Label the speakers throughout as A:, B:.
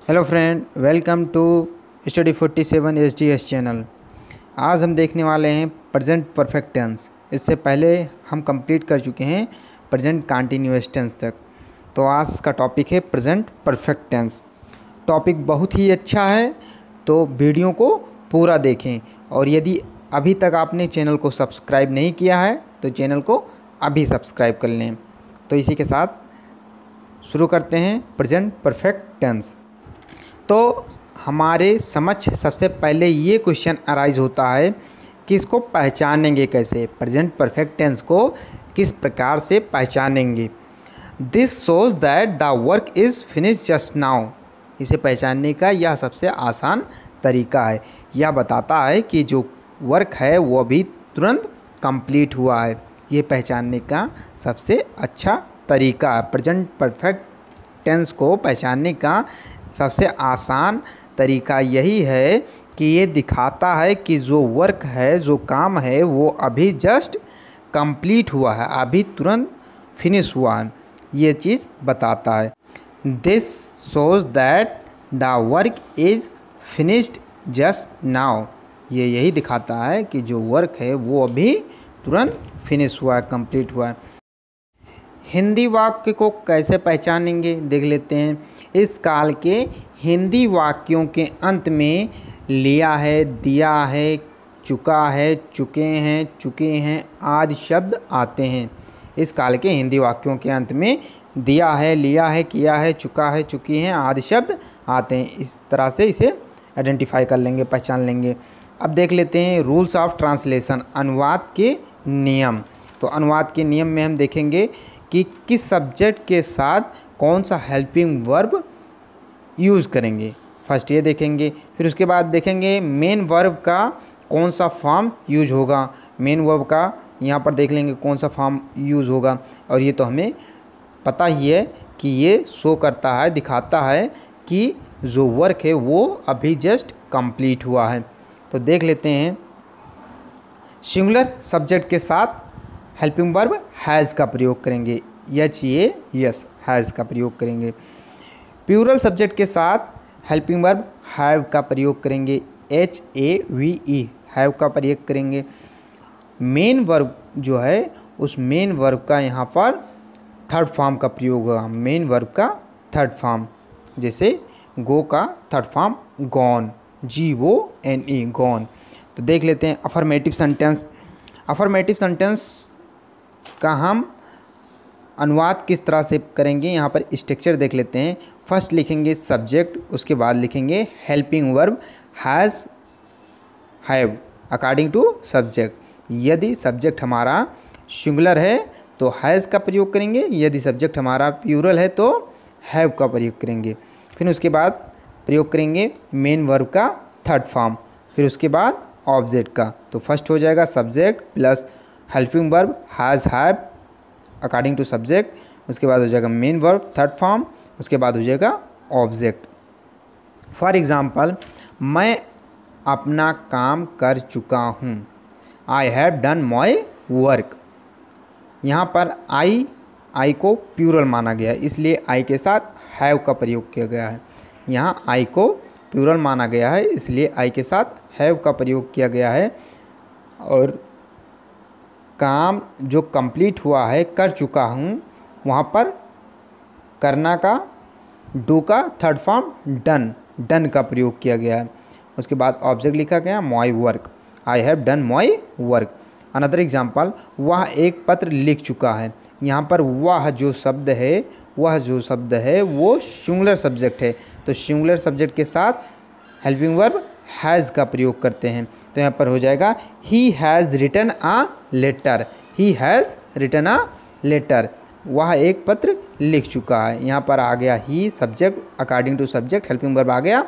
A: Hello friend, welcome to study 47 HDS channel. आज हम देखने वाले हैं प्रेजेंट परफेक्ट टेंस। इससे पहले हम कंप्लीट कर चुके हैं प्रेजेंट कंटिन्यूअस टेंस तक। तो आज का टॉपिक है प्रेजेंट परफेक्ट टेंस। टॉपिक बहुत ही अच्छा है, तो वीडियो को पूरा देखें। और यदि अभी तक आपने चैनल को सब्सक्राइब नहीं किया है तो चैनल को अभी सब्सक्राइब कर लें। तो इसी के साथ शुरू करते हैं प्रेजेंट परफेक्ट टेंस। तो हमारे समक्ष सबसे पहले ये क्वेश्चन अराइज होता है कि इसको पहचानेंगे कैसे, प्रेजेंट परफेक्ट टेंस को किस प्रकार से पहचानेंगे। This shows that the work is finish just now. इसे पहचानने का यह सबसे आसान तरीका है। यह बताता है कि जो वर्क है वो अभी तुरंत कंप्लीट हुआ है। ये पहचानने का सबसे अच्छा तरीका है। प्रेजेंट परफेक्ट टेंस को पहचानने का सबसे आसान तरीका यही है कि ये दिखाता है कि जो वर्क है, जो काम है, वो अभी जस्ट कंप्लीट हुआ है, अभी तुरंत फिनिश हुआ है। ये चीज़ बताता है। This shows that the work is finished just now. ये यही दिखाता है कि जो वर्क है वो अभी तुरंत फिनिश हुआ है, कंप्लीट हुआ है। हिंदी वाक्य को कैसे पहचानेंगे देख लेते हैं। इस काल के हिंदी वाक्यों के अंत में लिया है, दिया है, चुका है, चुके हैं, चुके हैं आदि शब्द आते हैं। इस काल के हिंदी वाक्यों के अंत में दिया है, लिया है, किया है, चुका है, चुकी हैं आदि शब्द आते हैं। इस तरह से इसे आइडेंटिफाई कर लेंगे, पहचान लेंगे। अब देख लेते हैं रूल्स ऑफ ट्रांसलेशन, अनुवाद के नियम। तो अनुवाद के नियम में हम देखेंगे कि किस सब्जेक्ट के साथ कौन सा हेल्पिंग वर्ब यूज़ करेंगे। फर्स्ट ये देखेंगे, फिर उसके बाद देखेंगे मेन वर्ब का कौन सा फॉर्म यूज होगा। मेन वर्ब का यहाँ पर देख लेंगे कौन सा फॉर्म यूज़ होगा। और ये तो हमें पता ही है कि ये शो करता है, दिखाता है कि जो वर्क है वो अभी जस्ट कंप्लीट हुआ है। तो देख लेते हैं। सिंगुलर सब्जेक्ट के साथ हेल्पिंग वर्ब हैज़ का प्रयोग करेंगे। यस हैज़ का प्रयोग करेंगे। प्लूरल सब्जेक्ट के साथ हेल्पिंग वर्ब हैव का प्रयोग करेंगे। HAVE हैव का प्रयोग करेंगे। मेन वर्ब जो है उस मेन वर्ब का यहाँ पर थर्ड फॉर्म का प्रयोग होगा। मेन वर्ब का थर्ड फॉर्म, जैसे गो का third form gone, GONE gone. तो देख लेते हैं अफर्मेटिव सेंटेंस। अफर्मेटिव सेंटेंस का हम अनुवाद किस तरह से करेंगे, यहाँ पर स्ट्रक्चर देख लेते हैं। फर्स्ट लिखेंगे सब्जेक्ट, उसके बाद लिखेंगे helping verb has, have according to subject. यदि सब्जेक्ट हमारा सिंगुलर है तो हैज़ का प्रयोग करेंगे, यदि सब्जेक्ट हमारा प्लूरल है तो हैव का प्रयोग करेंगे। फिर उसके बाद प्रयोग करेंगे मेन वर्ब का थर्ड फॉर्म, फिर उसके बाद ऑब्जेक्ट का। तो फर्स्ट हो जाएगा subject plus helping verb has, have according to subject, उसके बाद हो जाएगा मेन वर्ब थर्ड फॉर्म, उसके बाद हो जाएगा ऑब्जेक्ट। फॉर एग्ज़ाम्पल, मैं अपना काम कर चुका हूँ। I have done my work. यहाँ पर आई को प्लूरल माना गया है, इसलिए आई के साथ हैव का प्रयोग किया गया है। यहाँ आई को प्लूरल माना गया है, इसलिए आई के साथ हैव का प्रयोग किया गया है। और काम जो कंप्लीट हुआ है, कर चुका हूँ, वहाँ पर करना का डू का थर्ड फॉर्म डन का प्रयोग किया गया है। उसके बाद ऑब्जेक्ट लिखा गया my work, I have done my work. Another example, वह एक पत्र लिख चुका है। यहाँ पर वह जो शब्द है वो सिंगुलर सब्जेक्ट है, तो सिंगुलर सब्जेक्ट के साथ हेल्पिंग वर्ब हैज़ का प्रयोग करते हैं। तो यहाँ पर हो जाएगा he has written a letter, he has written a letter. वह एक पत्र लिख चुका है। यहाँ पर आ गया ही subject, according to subject helping verb आ गया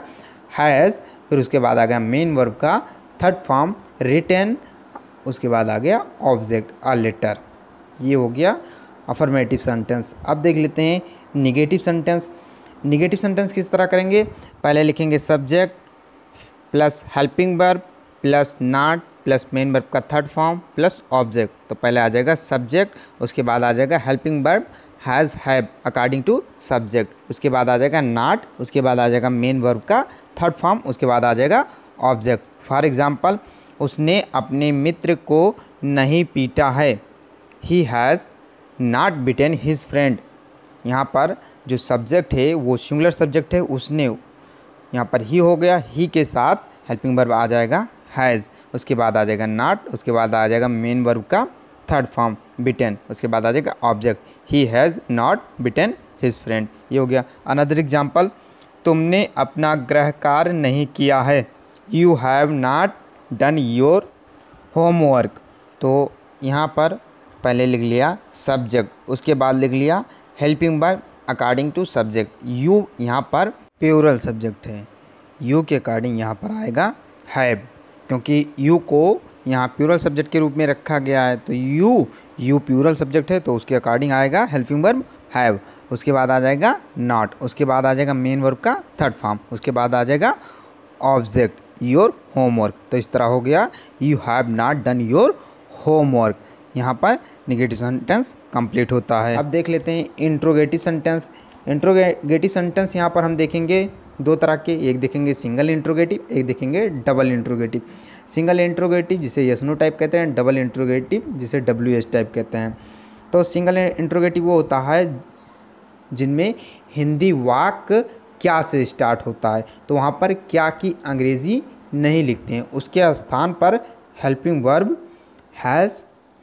A: हैज़, फिर उसके बाद आ गया मेन वर्ब का थर्ड फॉर्म रिटन, उसके बाद आ गया ऑब्जेक्ट अ लेटर। ये हो गया अफर्मेटिव सेंटेंस। अब देख लेते हैं निगेटिव सेंटेंस। निगेटिव सेंटेंस किस तरह करेंगे, पहले लिखेंगे subject plus helping verb plus not plus main verb का थर्ड फॉर्म प्लस ऑब्जेक्ट। तो पहले आ जाएगा सब्जेक्ट, उसके बाद आ जाएगा helping verb has have according to subject, उसके बाद आ जाएगा नॉट, उसके बाद आ जाएगा मेन वर्ब का थर्ड फॉर्म, उसके बाद आ जाएगा ऑब्जेक्ट। फॉर एग्जांपल, उसने अपने मित्र को नहीं पीटा है, ही has not beaten his friend. यहाँ पर जो सब्जेक्ट है वो सिंगुलर सब्जेक्ट है, उसने, यहाँ पर ही हो गया, ही के साथ हेल्पिंग वर्ब आ जाएगा हैज़, उसके बाद आ जाएगा नॉट, उसके बाद आ जाएगा मेन वर्ब का थर्ड फॉर्म बिटन, उसके बाद आ जाएगा object, he has not bitten his friend. ये हो गया। अनदर एग्जाम्पल, तुमने अपना गृह कार्य नहीं किया है, you have not done your homework. तो यहाँ पर पहले लिख लिया सब्जेक्ट, उसके बाद लिख लिया helping verb according to subject. You यहाँ पर प्लूरल सब्जेक्ट है, यू के अकॉर्डिंग यहाँ पर आएगा हैव, क्योंकि यू को यहाँ प्लूरल सब्जेक्ट के रूप में रखा गया है, तो यू प्लूरल सब्जेक्ट है, तो उसके अकॉर्डिंग आएगा हेल्पिंग वर्ब हैव, उसके बाद आ जाएगा नॉट, उसके बाद आ जाएगा मेन वर्ब का थर्ड फॉर्म, उसके बाद आ जाएगा ऑब्जेक्ट योर होमवर्क। तो इस तरह हो गया you have not done your homework. यहाँ पर नेगेटिव सेंटेंस कंप्लीट होता है। अब देख लेते हैं इंट्रोगेटिव सेंटेंस। इंट्रोगेटिव सेंटेंस यहाँ पर हम देखेंगे दो तरह के, एक देखेंगे सिंगल इंट्रोगेटिव, एक देखेंगे डबल इंट्रोगेटिव। सिंगल इंट्रोगेटिव जिसे यस नो टाइप कहते हैं, डबल इंट्रोगेटिव जिसे WH टाइप कहते हैं। तो सिंगल इंट्रोगेटिव वो होता है जिनमें हिंदी वाक्य क्या से स्टार्ट होता है, तो वहाँ पर क्या की अंग्रेज़ी नहीं लिखते हैं, उसके स्थान पर हेल्पिंग वर्ब हैज़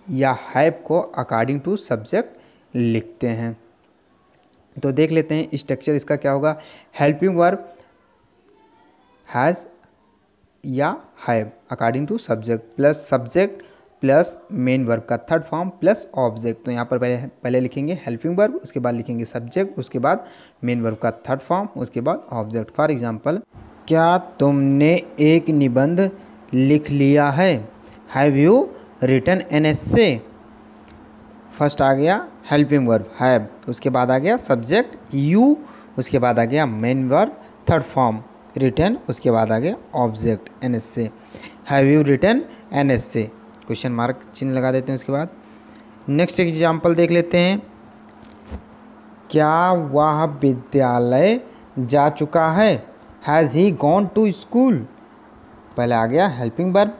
A: या हैव को अकॉर्डिंग टू सब्जेक्ट लिखते हैं। तो देख लेते हैं स्ट्रक्चर इसका क्या होगा। हेल्पिंग वर्ब हैज़ या have according to subject plus main verb का थर्ड फॉर्म प्लस ऑब्जेक्ट। तो यहाँ पर पहले लिखेंगे हेल्पिंग वर्ब, उसके बाद लिखेंगे सब्जेक्ट, उसके बाद मेन वर्ब का थर्ड फॉर्म, उसके बाद ऑब्जेक्ट। फॉर एग्जांपल, क्या तुमने एक निबंध लिख लिया है, have you written an essay. First आ गया हेल्पिंग वर्ब हैव, उसके बाद आ गया सब्जेक्ट यू, उसके बाद आ गया main verb third form written, उसके बाद आ गया object an essay. Have you written an essay, question mark चिन्ह लगा देते हैं। उसके बाद नेक्स्ट एग्जाम्पल देख लेते हैं। क्या वह विद्यालय जा चुका है, has he gone to school. पहले आ गया helping verb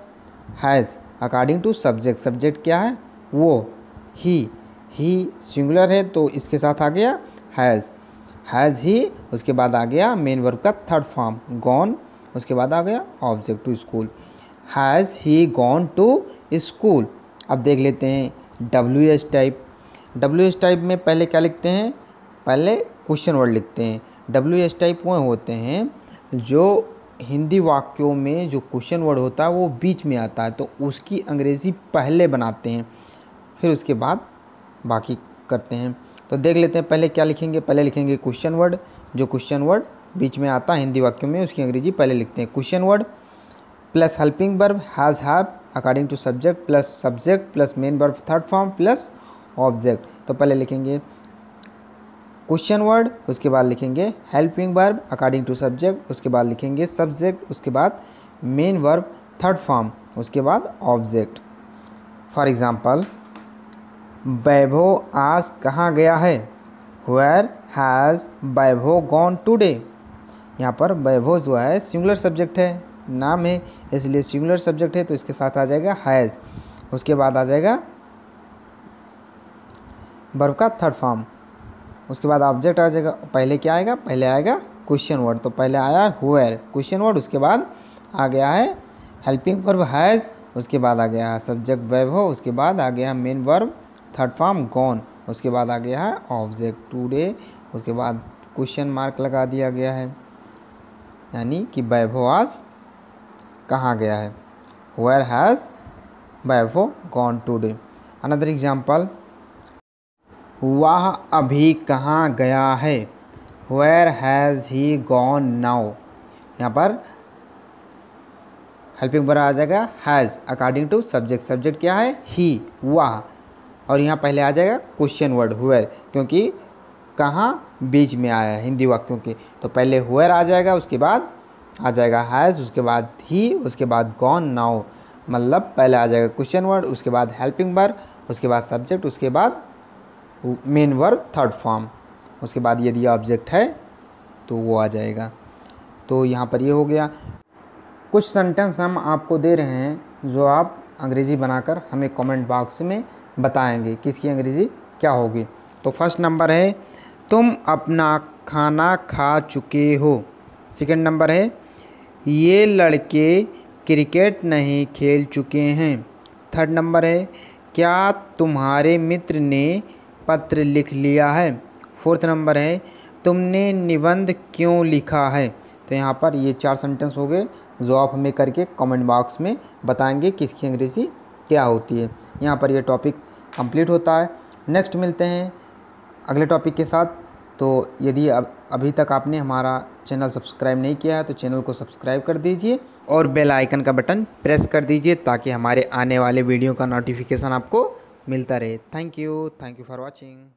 A: has according to subject क्या है वो, ही सिंगुलर है तो इसके साथ आ गया हैज़ ही, उसके बाद आ गया मेन वर्ब का थर्ड फॉर्म गॉन, उसके बाद आ गया object to school, has he gone to school. अब देख लेते हैं WH टाइप में पहले क्या लिखते हैं, पहले क्वेश्चन वर्ड लिखते हैं। WH टाइप वो होते हैं जो हिंदी वाक्यों में जो क्वेश्चन वर्ड होता है वो बीच में आता है, तो उसकी अंग्रेज़ी पहले बनाते हैं, फिर उसके बाद बाकी करते हैं। तो देख लेते हैं पहले क्या लिखेंगे। पहले लिखेंगे क्वेश्चन वर्ड, जो क्वेश्चन वर्ड बीच में आता है हिंदी वाक्यों में उसकी अंग्रेजी पहले लिखते हैं। Question word plus helping verb has have according to subject plus main verb third form plus object. तो पहले लिखेंगे क्वेश्चन वर्ड, उसके बाद लिखेंगे helping verb according to subject, उसके बाद लिखेंगे सब्जेक्ट, उसके बाद मेन वर्ब थर्ड फॉर्म, उसके बाद ऑब्जेक्ट। फॉर एग्जांपल, वैभव आज कहाँ गया है, where has Vaibhav gone today. यहाँ पर वैभव जो है सिंगुलर सब्जेक्ट है, नाम है, इसलिए सिंगुलर सब्जेक्ट है तो इसके साथ आ जाएगा हैज़, उसके बाद आ जाएगा वर्ब का थर्ड फॉर्म, उसके बाद ऑब्जेक्ट आ जाएगा। पहले क्या आएगा, पहले आएगा क्वेश्चन वर्ड, तो पहले आया वेयर क्वेश्चन वर्ड, उसके बाद आ गया है हेल्पिंग वर्ब हैज़, उसके बाद आ गया है सब्जेक्ट वैभव, उसके बाद आ गया main verb third form gone, उसके बाद आ गया है ऑब्जेक्ट टुडे, उसके बाद क्वेश्चन मार्क लगा दिया गया है, यानी कि वैभव आज कहाँ गया है, where has Vaibhav gone today. Another example, वह अभी कहाँ गया है, where has he gone now. यहाँ पर हेल्पिंग वर्ब आ जाएगा हैज़ अकॉर्डिंग टू सब्जेक्ट क्या है ही, वह, और यहाँ पहले आ जाएगा क्वेश्चन वर्ड वेयर, क्योंकि कहाँ बीच में आया है हिंदी वाक्यों के, तो पहले वेयर आ जाएगा, उसके बाद आ जाएगा हैज़, उसके बाद ही, उसके बाद गॉन नाउ, मतलब पहले आ जाएगा क्वेश्चन वर्ड, उसके बाद हेल्पिंग वर्ब, उसके बाद सब्जेक्ट, उसके बाद मेन वर्ब थर्ड फॉर्म, उसके बाद यदि ऑब्जेक्ट है तो वो आ जाएगा। तो यहाँ पर ये हो गया। कुछ सेंटेंस हम आपको दे रहे हैं जो आप अंग्रेज़ी बनाकर हमें कमेंट बॉक्स में बताएंगे कि इसकी अंग्रेज़ी क्या होगी। तो फर्स्ट नंबर है तुम अपना खाना खा चुके हो। सेकंड नंबर है ये लड़के क्रिकेट नहीं खेल चुके हैं। थर्ड नंबर है क्या तुम्हारे मित्र ने पत्र लिख लिया है। फोर्थ नंबर है तुमने निबंध क्यों लिखा है। तो यहाँ पर ये 4 सेंटेंस हो गए जो आप हमें करके कमेंट बॉक्स में बताएंगे कि इसकी अंग्रेज़ी क्या होती है। यहाँ पर ये टॉपिक कंप्लीट होता है। नेक्स्ट मिलते हैं अगले टॉपिक के साथ। तो यदि अभी तक आपने हमारा चैनल सब्सक्राइब नहीं किया है तो चैनल को सब्सक्राइब कर दीजिए और बेल आइकन का बटन प्रेस कर दीजिए ताकि हमारे आने वाले वीडियो का नोटिफिकेशन आपको मिलता रहे। Thank you for watching.